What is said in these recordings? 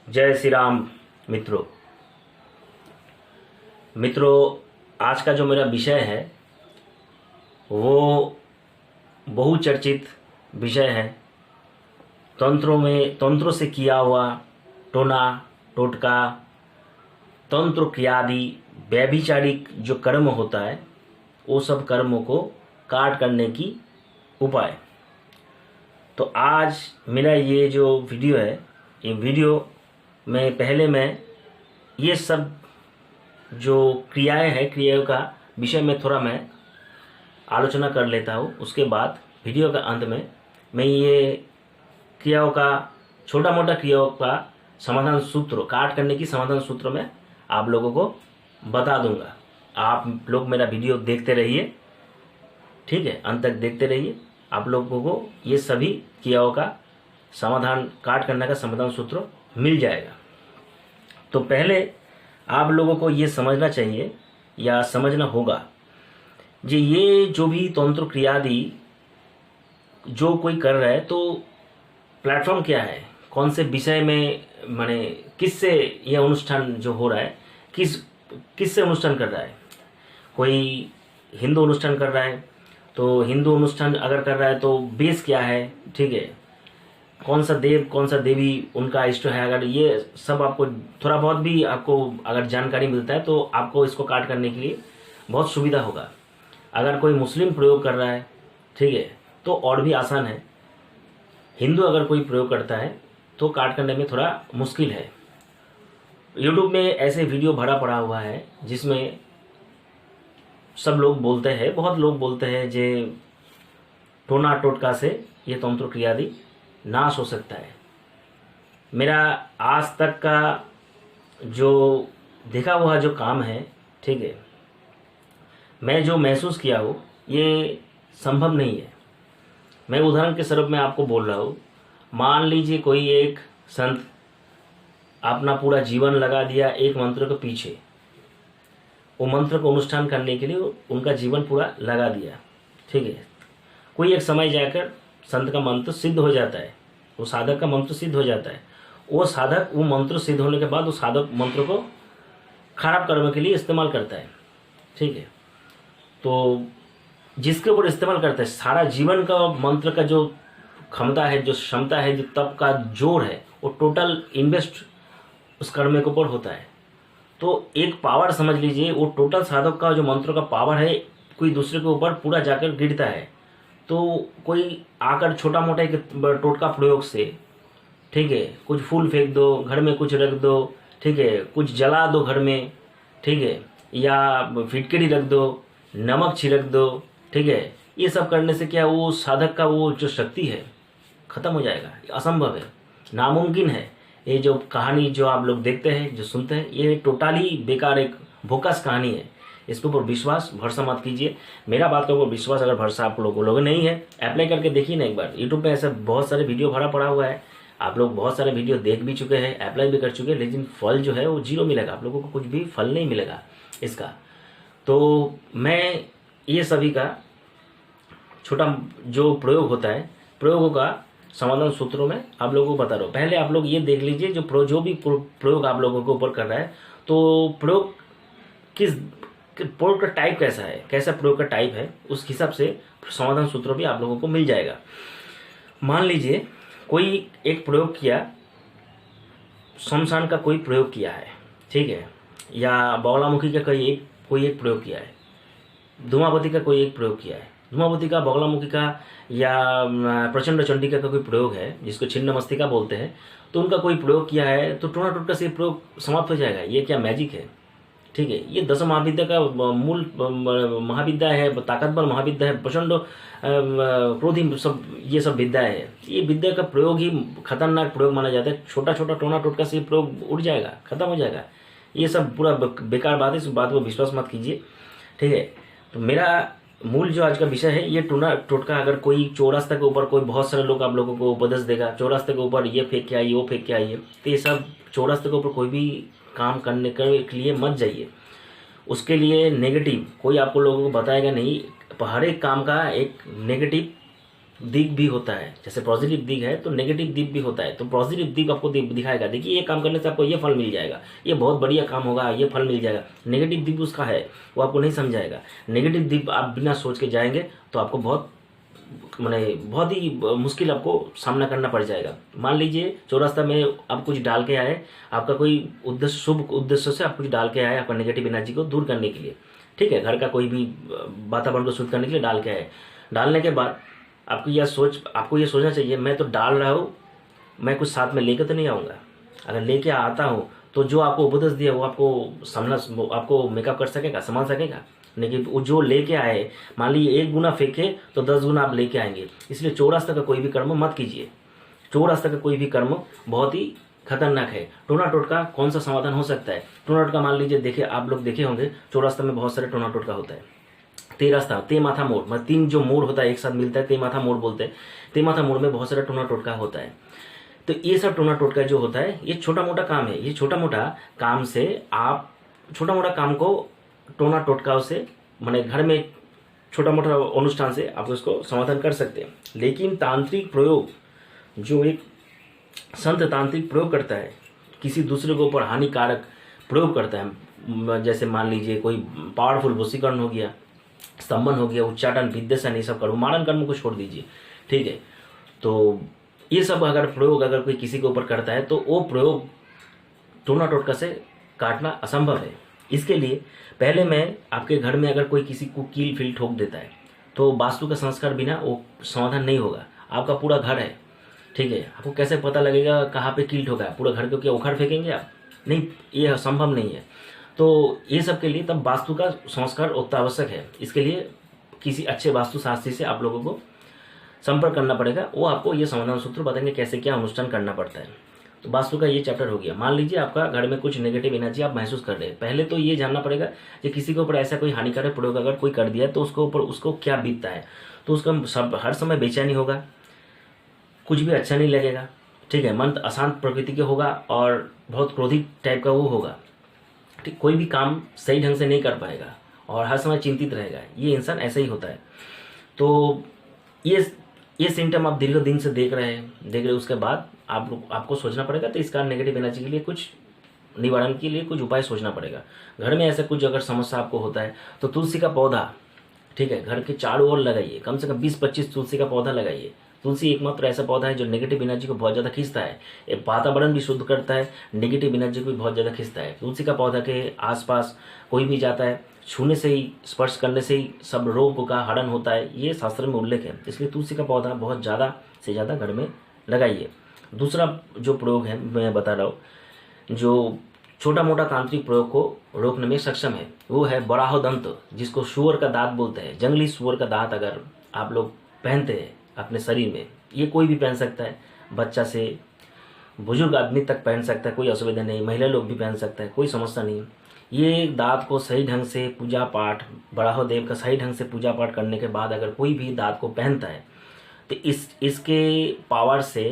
जय श्री राम। मित्रों मित्रों आज का जो मेरा विषय है वो बहुचर्चित विषय है। तंत्रों से किया हुआ टोना टोटका, तंत्र क्रियादि व्यभिचारिक जो कर्म होता है वो सब कर्मों को काट करने की उपाय। तो आज मेरा ये जो वीडियो है, ये वीडियो में पहले मैं ये सब जो क्रियाएं हैं, क्रियाओं का विषय में थोड़ा मैं आलोचना कर लेता हूँ। उसके बाद वीडियो का अंत में मैं ये क्रियाओं का, छोटा मोटा क्रियाओं का समाधान सूत्र, काट करने की समाधान सूत्र में आप लोगों को बता दूंगा। आप लोग मेरा वीडियो देखते रहिए, ठीक है, अंत तक देखते रहिए। आप लोगों को ये सभी क्रियाओं का समाधान, काट करने का समाधान सूत्र मिल जाएगा। तो पहले आप लोगों को ये समझना चाहिए या समझना होगा जी, ये जो भी तंत्र क्रियादि जो कोई कर रहा है तो प्लेटफॉर्म क्या है, कौन से विषय में, माने किससे ये अनुष्ठान जो हो रहा है, किससे अनुष्ठान कर रहा है। कोई हिंदू अनुष्ठान कर रहा है तो हिंदू अनुष्ठान अगर कर रहा है तो बेस क्या है, ठीक है, कौन सा देव कौन सा देवी उनका इष्ट है। अगर ये सब आपको थोड़ा बहुत भी आपको अगर जानकारी मिलता है तो आपको इसको काट करने के लिए बहुत सुविधा होगा। अगर कोई मुस्लिम प्रयोग कर रहा है, ठीक है, तो और भी आसान है। हिंदू अगर कोई प्रयोग करता है तो काट करने में थोड़ा मुश्किल है। यूट्यूब में ऐसे वीडियो भरा पड़ा हुआ है जिसमें सब लोग बोलते हैं, बहुत लोग बोलते हैं जे टोना टोटका से ये तंत्र क्रियादि नाश हो सकता है। मेरा आज तक का जो देखा हुआ जो काम है, ठीक है, मैं जो महसूस किया हूँ ये संभव नहीं है। मैं उदाहरण के स्वरूप में आपको बोल रहा हूँ। मान लीजिए कोई एक संत अपना पूरा जीवन लगा दिया एक मंत्र के पीछे, वो मंत्र को अनुष्ठान करने के लिए उनका जीवन पूरा लगा दिया, ठीक है। कोई एक समय जाकर संत का मंत्र सिद्ध हो जाता है, वो साधक का मंत्र सिद्ध हो जाता है। वो साधक वो मंत्र सिद्ध होने के बाद वो साधक मंत्र को खराब कर्म के लिए इस्तेमाल करता है, ठीक है। तो जिसके ऊपर इस्तेमाल करता है, सारा जीवन का मंत्र का जो क्षमता है, जो क्षमता है, जो तप का जोर है, वो टोटल इन्वेस्ट उस कर्म के ऊपर होता है। तो एक पावर समझ लीजिए, वो टोटल साधक का जो मंत्र का पावर है कोई दूसरे के ऊपर पूरा जाकर गिरता है। तो कोई आकर छोटा मोटा एक टोटका प्रयोग से, ठीक है, कुछ फूल फेंक दो, घर में कुछ रख दो, ठीक है, कुछ जला दो घर में, ठीक है, या फिटकरी रख दो, नमक छिड़क दो, ठीक है, ये सब करने से क्या वो साधक का वो जो शक्ति है खत्म हो जाएगा। असंभव है, नामुमकिन है। ये जो कहानी जो आप लोग देखते हैं, जो सुनते हैं, ये टोटली बेकार, एक बोकस कहानी है। इसके ऊपर विश्वास भरोसा मत कीजिए। मेरा बात के ऊपर विश्वास अगर भरोसा आप लोगों नहीं है, अप्लाई करके देखिए ना एक बार। यूट्यूब पे ऐसे बहुत सारे वीडियो भरा पड़ा हुआ है, आप लोग बहुत सारे वीडियो देख भी चुके हैं, अप्लाई भी कर चुके हैं, लेकिन फल जो है वो जीरो मिलेगा। आप लोगों को कुछ भी फल नहीं मिलेगा इसका। तो मैं ये सभी का छोटा जो प्रयोग होता है, प्रयोगों का समाधान सूत्रों में आप लोगों को बता रहा हूँ। पहले आप लोग ये देख लीजिए जो भी प्रयोग आप लोगों के ऊपर कर रहा है, तो प्रयोग प्रयोग का टाइप कैसा है, कैसा प्रयोग का टाइप है, उस हिसाब से समाधान सूत्र भी आप लोगों को मिल जाएगा। मान लीजिए कोई एक प्रयोग किया, शमशान का कोई प्रयोग किया है, ठीक है, या बगलामुखी का कोई एक प्रयोग किया है, धूमावती का कोई एक प्रयोग किया है। धूमावती का, बगलामुखी का या प्रचंड चंडिका का कोई प्रयोग है जिसको छिन्न मस्तिका बोलते हैं, तो उनका कोई प्रयोग किया है तो टोना टोटका से प्रयोग समाप्त हो जाएगा। ये क्या मैजिक है, ठीक है। ये 10 महाविद्या का मूल महाविद्या है, ताकतवर महाविद्या है, प्रचंड क्रोधी, सब ये सब विद्याएं है। ये विद्या का प्रयोग ही खतरनाक प्रयोग माना जाता है। छोटा छोटा टोना टोटका से प्रयोग उड़ जाएगा, खत्म हो जाएगा। ये सब पूरा बेकार बात है, इस बात को विश्वास मत कीजिए, ठीक है। तो मेरा मूल जो आज का विषय है, ये टोना टोटका अगर कोई चौरास्ते के ऊपर, कोई बहुत सारे लोग आप लोगों को उपदेश देगा, चौरास्ते के ऊपर ये फेंक के आइए, वो फेंक के आइए, तो ये सब चौरास्ते के ऊपर कोई भी काम करने के लिए मत जाइए। उसके लिए नेगेटिव कोई आपको लोगों को बताएगा नहीं। हर एक काम का एक नेगेटिव दिग भी होता है, जैसे पॉजिटिव दिग है तो नेगेटिव दिग भी होता है। तो पॉजिटिव दिग आपको दिखाएगा, देखिए ये काम करने से आपको ये फल मिल जाएगा, ये बहुत बढ़िया काम होगा, ये फल मिल जाएगा। नेगेटिव दिग उसका है, वो आपको नहीं समझाएगा। नेगेटिव दिग आप बिना सोच के जाएंगे तो आपको बहुत ही मुश्किल आपको सामना करना पड़ जाएगा। मान लीजिए चौरास्ता में आप कुछ डाल के आए, आपका कोई उद्देश्य, शुभ उद्देश्य से आप कुछ डाल के आए आपका नेगेटिव एनर्जी को दूर करने के लिए, ठीक है, घर का कोई भी वातावरण को शुद्ध करने के लिए डाल के आए। डालने के बाद आपको ये सोचना चाहिए, मैं तो डाल रहा हूँ, मैं कुछ साथ में लेकर तो नहीं आऊँगा। अगर लेके आता हूँ तो जो आपको उपदेश दिया वो आपको मेकअप कर सकेगा, संभाल सकेगा? लेकिन वो जो लेके आए, मान लीजिए 1 गुना फेंके तो 10 गुना आप लेके आएंगे। इसलिए चौरास्ता का कोई भी कर्म मत कीजिए। चौरास्ता का कोई भी कर्म बहुत ही खतरनाक है। टोना टोटका कौन सा समाधान हो सकता है? टोना टोटका मान लीजिए, देखिए आप लोग देखे होंगे चौरास्ता में बहुत सारे टोना टोटका होता है। तेरास्ता, तेमाथा मोड़, मतलब 3 जो मोड़ होता है एक साथ मिलता है, तेमाथा मोड़ बोलते हैं। तेमाथा मोड़ में बहुत सारा टोना टोटका होता है। तो ये सब टोना टोटका जो होता है ये छोटा मोटा काम है। ये छोटा मोटा काम से आप छोटा मोटा काम को टोना टोटकाओं से, माने घर में छोटा मोटा अनुष्ठान से आप उसको समाधान कर सकते हैं। लेकिन तांत्रिक प्रयोग, जो एक संत तांत्रिक प्रयोग करता है, किसी दूसरे के ऊपर हानिकारक प्रयोग करता है, जैसे मान लीजिए कोई पावरफुल वशीकरण हो गया, स्तंभन हो गया, उच्चाटन, विद्वेषण, ये सब कर्म, मारण कर्म को छोड़ दीजिए, ठीक है। तो ये सब अगर प्रयोग अगर कोई किसी के ऊपर करता है तो वो प्रयोग टोना टोटका से काटना असंभव है। इसके लिए पहले मैं आपके घर में अगर कोई किसी को कील फील ठोक देता है तो वास्तु का संस्कार बिना वो समाधान नहीं होगा। आपका पूरा घर है, ठीक है, आपको कैसे पता लगेगा कहाँ पे कील ठोका है? पूरा घर को क्या उखाड़ फेंकेंगे आप? नहीं, ये संभव नहीं है। तो ये सब के लिए तब वास्तु का संस्कार अत्यावश्यक है। इसके लिए किसी अच्छे वास्तुशास्त्री से आप लोगों को संपर्क करना पड़ेगा, वो आपको ये समाधान सूत्र बताएंगे कैसे क्या अनुष्ठान करना पड़ता है। तो वास्तु का ये चैप्टर हो गया। मान लीजिए आपका घर में कुछ नेगेटिव एनर्जी आप महसूस कर रहे हैं, पहले तो ये जानना पड़ेगा कि किसी के ऊपर ऐसा कोई हानिकारक प्रयोग अगर कोई कर दिया तो उसको क्या बीतता है। तो उसका हर समय बेचैनी होगा, कुछ भी अच्छा नहीं लगेगा, ठीक है, मन अशांत प्रकृति के होगा और बहुत क्रोधित टाइप का वो होगा, ठीक, कोई भी काम सही ढंग से नहीं कर पाएगा और हर समय चिंतित रहेगा। ये इंसान ऐसा ही होता है। तो ये सिम्टम आप दीर्घ दिन से देख रहे उसके बाद आपको सोचना पड़ेगा। तो इसका नेगेटिव एनर्जी के लिए कुछ निवारण के लिए कुछ उपाय सोचना पड़ेगा। घर में ऐसा कुछ अगर समस्या आपको होता है तो तुलसी का पौधा, ठीक है, घर के चारों ओर लगाइए, कम से कम 20-25 तुलसी का पौधा लगाइए। तुलसी एकमात्र ऐसा पौधा है जो नेगेटिव एनर्जी को बहुत ज़्यादा खींचता है, एक वातावरण भी शुद्ध करता है, नेगेटिव एनर्जी को भी बहुत ज़्यादा खींचता है। तुलसी का पौधा के आसपास कोई भी जाता है, छूने से ही, स्पर्श करने से ही सब रोग का हरण होता है, ये शास्त्र में उल्लेख है। इसलिए तुलसी का पौधा बहुत ज़्यादा से ज़्यादा घर में लगाइए। दूसरा जो प्रयोग है मैं बता रहा हूँ, जो छोटा मोटा तांत्रिक प्रयोग को रोकने में सक्षम है, वो है बराह दंत, जिसको सुअर का दांत बोलते हैं। जंगली सुअर का दांत अगर आप लोग पहनते हैं अपने शरीर में, ये कोई भी पहन सकता है, बच्चा से बुजुर्ग आदमी तक पहन सकता है, कोई असुविधा नहीं, महिला लोग भी पहन सकता है, कोई समस्या नहीं। ये दांत को सही ढंग से पूजा पाठ, बराह देव का सही ढंग से पूजा पाठ करने के बाद अगर कोई भी दांत को पहनता है तो इसके पावर से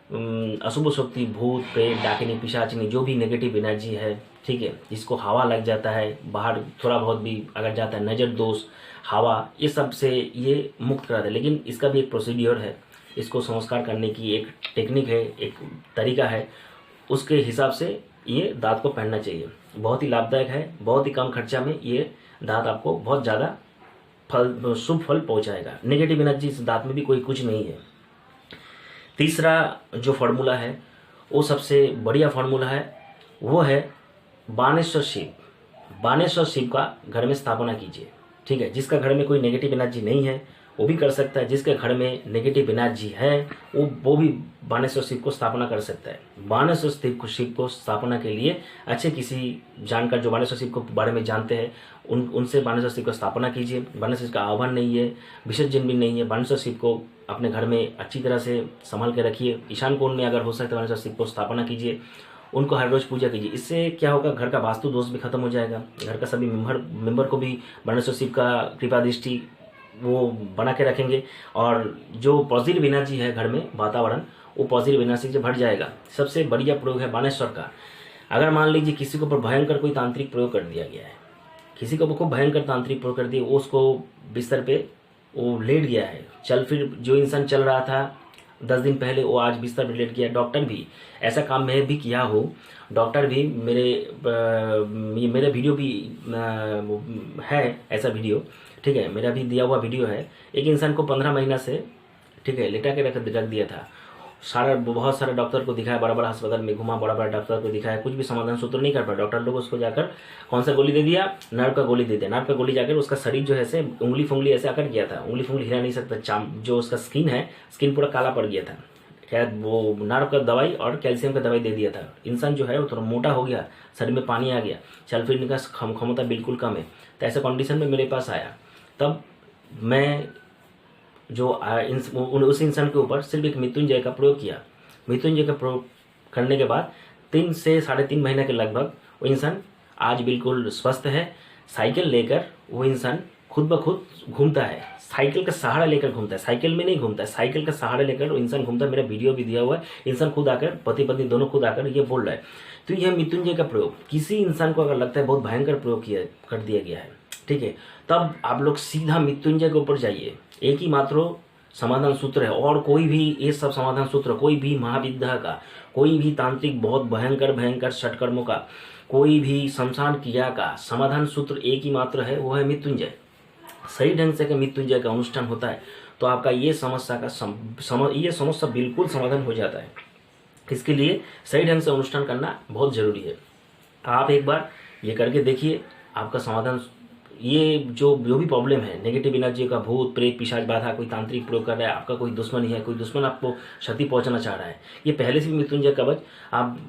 अशुभ शक्ति, भूत प्रेत, डाकिनी, पिशाचिनी, जो भी नेगेटिव एनर्जी है, ठीक है, जिसको हवा लग जाता है, बाहर थोड़ा बहुत भी अगर जाता है, नज़र दोष, हवा, ये सब से ये मुक्त कराता है। लेकिन इसका भी एक प्रोसीड्योर है, इसको संस्कार करने की एक टेक्निक है, एक तरीका है, उसके हिसाब से ये दांत को पहनना चाहिए। बहुत ही लाभदायक है, बहुत ही कम खर्चा में ये दांत आपको बहुत ज़्यादा शुभ फल पहुँचाएगा। नेगेटिव एनर्जी इस दांत में भी कोई कुछ नहीं है। तीसरा जो फार्मूला है वो सबसे बढ़िया फार्मूला है, वो है बानेश्वर शिव। बानेश्वर शिव का घर में स्थापना कीजिए, ठीक है। जिसका घर में कोई नेगेटिव एनर्जी नहीं है वो भी कर सकता है, जिसके घर में नेगेटिव एनर्जी है वो भी बानेश्वर शिव को स्थापना कर सकता है। बानेश्वर शिव को स्थापना के लिए अच्छे किसी जानकार जो बानेश्वर शिव को बारे में जानते हैं उनसे बानेश्वर शिव को स्थापना कीजिए। बानेश्वर शिव का आह्वान नहीं है, विसर्जन भी नहीं है। बानेश्वर शिव को अपने घर में अच्छी तरह से संभाल के रखिए। ईशान कोण में अगर हो सकता है बानेश्वर शिव को स्थापना कीजिए, उनको हर रोज पूजा कीजिए। इससे क्या होगा, घर का वास्तु दोष भी खत्म हो जाएगा। घर का सभी मेंबर को भी बानेश्वर शिव का कृपा दृष्टि वो बना के रखेंगे और जो पॉजिटिव एनर्जी है घर में वातावरण, वो पॉजिटिव एनर्जी से भर जाएगा। सबसे बढ़िया प्रयोग है बानेश्वर का। अगर मान लीजिए किसी के ऊपर भयंकर कोई तांत्रिक प्रयोग कर दिया गया है, किसी को खूब भयंकर तांत्रिक प्रयोग कर दिया, वो उसको बिस्तर पे वो लेट गया है। फिर जो इंसान चल रहा था 10 दिन पहले, वो आज बिस्तर पर लेट गया। डॉक्टर भी ऐसा काम मैं भी किया हूँ। डॉक्टर भी मेरे वीडियो भी है ऐसा वीडियो, ठीक है, मेरा भी दिया हुआ वीडियो है। एक इंसान को 15 महीना से, ठीक है, लेटा के रख दिया था। बहुत सारे डॉक्टर को दिखाया, बड़ा बड़ा अस्पताल में घुमा, बड़ा बड़ा डॉक्टर को दिखाया, कुछ भी समाधान सूत्र नहीं कर पाया। डॉक्टर लोग उसको जाकर कौन सा गोली दे दिया, नर्व का गोली दे दिया। नर्व का गोली जाकर उसका शरीर जो है ऐसे उंगली फुंगली ऐसे अकड़ गया था, उंगली फुंगली हिला नहीं सकता, जो उसका स्किन है, स्किन पूरा काला पड़ गया था। खैर वो नर्व का दवाई और कैल्शियम का दवाई दे दिया था। इंसान जो है वो थोड़ा मोटा हो गया, शरीर में पानी आ गया, चल फिरने का क्षमता बिल्कुल कम है। तो ऐसे कंडीशन में मेरे पास आया, तब मैं उस इंसान के ऊपर सिर्फ एक मृत्युंजय का प्रयोग किया। मृत्युंजय का प्रयोग करने के बाद 3 से 3.5 महीने के लगभग वो इंसान आज बिल्कुल स्वस्थ है। साइकिल लेकर वो इंसान खुद ब खुद घूमता है, साइकिल का सहारा लेकर घूमता है, साइकिल में नहीं घूमता है, साइकिल का सहारा लेकर वो इंसान घूमता है। मेरा वीडियो भी दिया हुआ है। इंसान खुद आकर, पति पत्नी दोनों खुद आकर ये बोल रहा है। तो यह मृत्युंजय का प्रयोग किसी इंसान को अगर लगता है बहुत भयंकर प्रयोग कर दिया गया है, ठीक है, तब आप लोग सीधा मृत्युंजय के ऊपर जाइए। एक ही मात्र समाधान सूत्र है, और कोई भी ये सब समाधान सूत्र, कोई भी महाविद्या का, कोई भी तांत्रिक बहुत भयंकर षटकर्मों का, कोई भी शमशान क्रिया का समाधान सूत्र एक ही मात्र है, वो है मृत्युंजय। सही ढंग से मृत्युंजय का अनुष्ठान होता है तो आपका ये समस्या का ये समस्या बिल्कुल समाधान हो जाता है। इसके लिए सही ढंग से अनुष्ठान करना बहुत जरूरी है। आप एक बार ये करके देखिए, आपका समाधान, ये जो भी प्रॉब्लम है, नेगेटिव एनर्जी का, भूत प्रेत पिशाच बाधा, कोई तांत्रिक प्रयोग कर रहा है, आपका कोई दुश्मन ही है, कोई दुश्मन आपको क्षति पहुंचाना चाह रहा है, ये पहले से भी मृत्युंजय कवच आप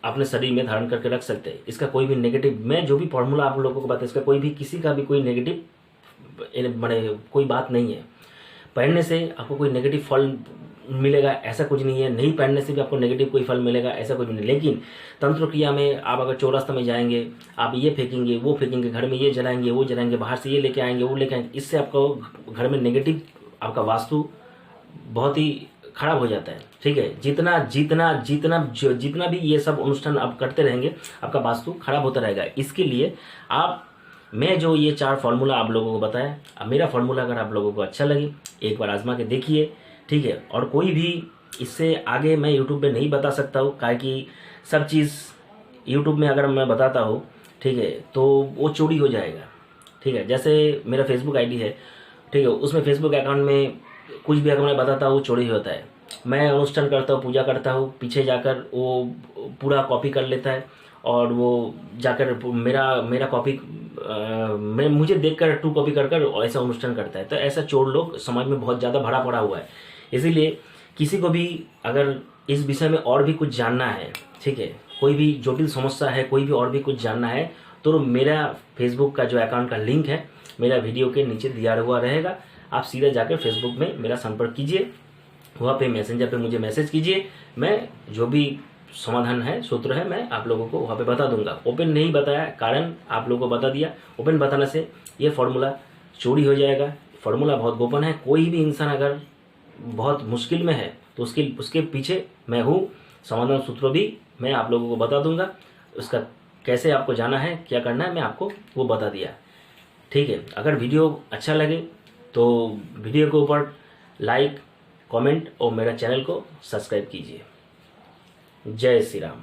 अपने शरीर में धारण करके रख सकते हैं। इसका कोई भी नेगेटिव, मैं जो भी फॉर्मूला आप लोगों को बताया, इसका कोई भी, किसी का भी कोई नेगेटिव कोई बात नहीं है। पढ़ने से आपको कोई नेगेटिव फल मिलेगा ऐसा कुछ नहीं है, नहीं पढ़ने से भी आपको नेगेटिव कोई फल मिलेगा ऐसा कुछ नहीं। लेकिन तंत्र क्रिया में आप अगर चौरास्ता में जाएंगे, आप ये फेंकेंगे, वो फेंकेंगे, घर में ये जलाएंगे, वो जलाएंगे, बाहर से ये लेके आएंगे, वो लेके आएंगे, इससे आपको घर में नेगेटिव, आपका वास्तु बहुत ही खराब हो जाता है। ठीक है, जितना भी ये सब अनुष्ठान आप करते रहेंगे, आपका वास्तु खराब होता रहेगा। इसके लिए मैं जो ये 4 फार्मूला आप लोगों को बताया, अब मेरा फार्मूला अगर आप लोगों को अच्छा लगे, एक बार आजमा के देखिए, ठीक है। और कोई भी इससे आगे मैं यूट्यूब पे नहीं बता सकता हूँ, काहे कि सब चीज़ यूट्यूब में अगर मैं बताता हूँ, ठीक है, तो वो चोरी हो जाएगा, ठीक है। जैसे मेरा फेसबुक आईडी है, ठीक है, उसमें फेसबुक अकाउंट में कुछ भी अगर मैं बताता हूँ चोरी होता है। मैं अनुष्ठान करता हूँ, पूजा करता हूँ, पीछे जाकर वो पूरा कॉपी कर लेता है, और वो जाकर मेरा कॉपी मुझे देखकर 2 कॉपी कर ऐसा अनुष्ठान करता है। तो ऐसा चोर लोग समाज में बहुत ज़्यादा भरा पड़ा हुआ है। इसीलिए किसी को भी अगर इस विषय में और भी कुछ जानना है, ठीक है, कोई भी जटिल समस्या है, कोई भी और भी कुछ जानना है, तो मेरा फेसबुक का जो अकाउंट का लिंक है मेरा वीडियो के नीचे दिया हुआ रहेगा। आप सीधा जाकर फेसबुक में मेरा संपर्क कीजिए, वहाँ पे मैसेंजर पे मुझे मैसेज कीजिए। मैं जो भी समाधान है, सूत्र है, मैं आप लोगों को वहाँ पे बता दूंगा। ओपन नहीं बताया, कारण आप लोगों को बता दिया। ओपन बताने से ये फार्मूला चोरी हो जाएगा। फार्मूला बहुत गोपन है। कोई भी इंसान अगर बहुत मुश्किल में है तो उसके पीछे मैं हूँ। समाधान सूत्र भी मैं आप लोगों को बता दूंगा। उसका कैसे आपको जाना है, क्या करना है, मैं आपको वो बता दिया, ठीक है। अगर वीडियो अच्छा लगे तो वीडियो के ऊपर लाइक, कमेंट और मेरा चैनल को सब्सक्राइब कीजिए। जय श्री राम।